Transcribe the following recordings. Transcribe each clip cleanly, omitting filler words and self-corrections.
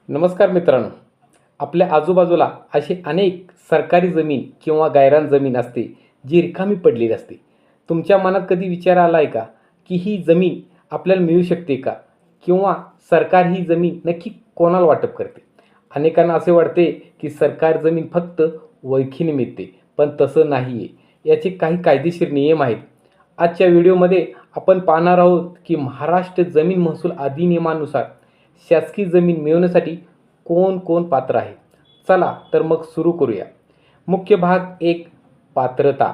नमस्कार मित्रांनो. आपल्या आजूबाजूला अशी अनेक सरकारी जमीन किंवा गायरान जमीन असते, जी रिकामी पडलेली असते. तुमच्या मनात कधी विचार आला आहे का, की ही जमीन आपल्याला मिळू शकते का? किंवा सरकार ही जमीन नक्की कोणाला वाटप करते? अनेकांना असे वाटते, की सरकार जमीन फक्त ओळखीने मिळते, पण तसं नाही आहे. याचे काही कायदेशीर नियम आहेत. आजच्या व्हिडिओमध्ये आपण पाहणार आहोत, की महाराष्ट्र जमीन महसूल अधिनियमानुसार शासकीय जमीन मिळवण्यासाठी कोण कोण पात्र आहे. चला तर मग सुरू करूया. मुख्य भाग एक. पात्रता.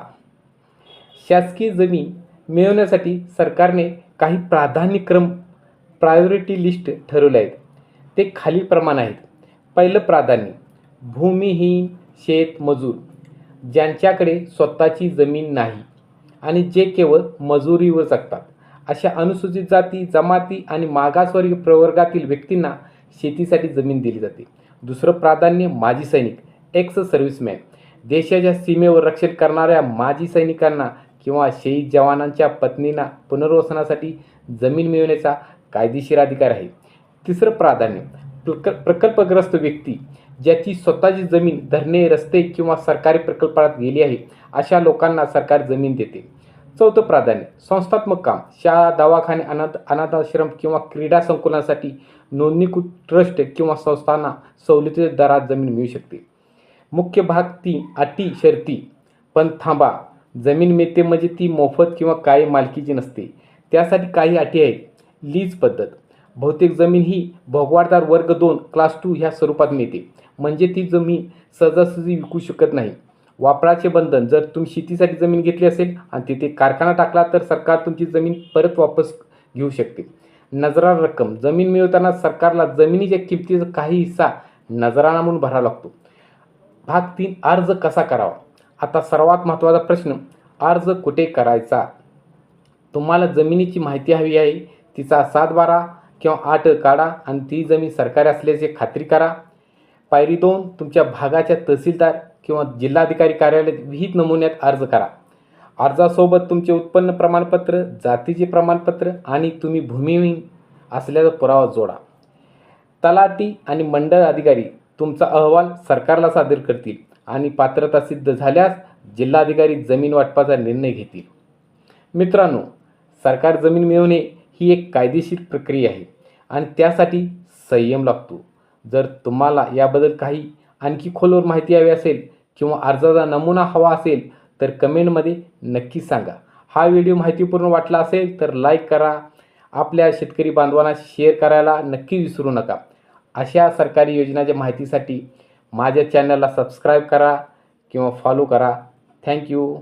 शासकीय जमीन मिळवण्यासाठी सरकारने काही प्राधान्यक्रम प्रायोरिटी लिस्ट ठरवले आहेत. ते खालीलप्रमाणे आहेत. पहिलं प्राधान्य भूमिहीन शेतमजूर, ज्यांच्याकडे स्वतःची जमीन नाही आणि जे केवळ मजुरीवर जगतात. अशा अनुसूचित जाती, जमाती आणि मागासवर्गीय प्रवर्गातील व्यक्तींना शेतीसाठी जमीन दिली जाते. दुसरं प्राधान्य माजी सैनिक, एक्स सर्व्हिसमॅन, देशाच्या सीमेवर रक्षण करणाऱ्या माजी सैनिकांना किंवा शहीद जवानांच्या पत्नींना पुनर्वसनासाठी जमीन मिळवण्याचा कायदेशीर अधिकार आहे. तिसरं प्राधान्य प्रकल्पग्रस्त व्यक्ती, ज्याची स्वतःची जमीन धरणे, रस्ते किंवा सरकारी प्रकल्पात गेली आहे, अशा लोकांना सरकार जमीन देते. चौथं प्राधान्य संस्थात्मक काम, शाळा, दवाखाने, अनाथाश्रम किंवा क्रीडा संकुलांसाठी नोंदणीकृत ट्रस्ट किंवा संस्थांना सवलतीच्या दरात जमीन मिळू शकते. मुख्य भाग 3. अटी शर्ती. पण थांबा, जमीन मिळते म्हणजे ती मोफत किंवा काही मालकीची नसते. त्यासाठी काही अटी आहेत. लीज पद्धत. बहुतेक जमीन ही भोगवाटदार वर्ग 2 क्लास 2 ह्या स्वरूपात मिळते, म्हणजे ती जमीन सहजासहजी विकू शकत नाही. वापराचे बंधन. जर तुम्ही शेतीसाठी जमीन घेतली असेल आणि तिथे कारखाना टाकला तर सरकार तुमची जमीन परत वापस घेऊ शकते. नजराना रक्कम. जमीन मिळवताना सरकारला जमिनीच्या किमतीचा काही हिस्सा नजराना म्हणून भरावा लागतो. भाग 3. अर्ज कसा करावा. आता सर्वात महत्त्वाचा प्रश्न, अर्ज कुठे करायचा? तुम्हाला जमिनीची माहिती हवी आहे, तिचा 7/12 किंवा 8 काढा आणि ती जमीन सरकारी असल्याची खात्री करा. पायरी 2. तुमच्या भागाच्या तहसीलदार किंवा जिल्हाधिकारी कार्यालयात विहित नमुन्यात अर्ज करा. अर्जासोबत तुमचे उत्पन्न प्रमाणपत्र, जातीचे प्रमाणपत्र आणि तुम्ही भूमिहीन असल्याचा पुरावा जोडा. तलाठी आणि मंडळ अधिकारी तुमचा अहवाल सरकारला सादर करतील आणि पात्रता सिद्ध झाल्यास जिल्हाधिकारी जमीन वाटपाचा निर्णय घेतील. मित्रांनो, सरकार जमीन मिळवणे ही एक कायदेशीर प्रक्रिया आहे आणि त्यासाठी संयम लागतो. जर तुम्हाला याबद्दल काही आणखी खोलवर माहिती हवी असेल किंवा अर्जाचा नमुना हवा असेल तर कमेंटमध्ये नक्की सांगा. हा व्हिडिओ माहितीपूर्ण वाटला असेल तर लाईक करा. आपल्या शेतकरी बांधवांना शेअर करायला नक्की विसरू नका. अशा सरकारी योजनांच्या माहितीसाठी माझ्या चॅनलला सबस्क्राईब करा किंवा फॉलो करा. थँक्यू.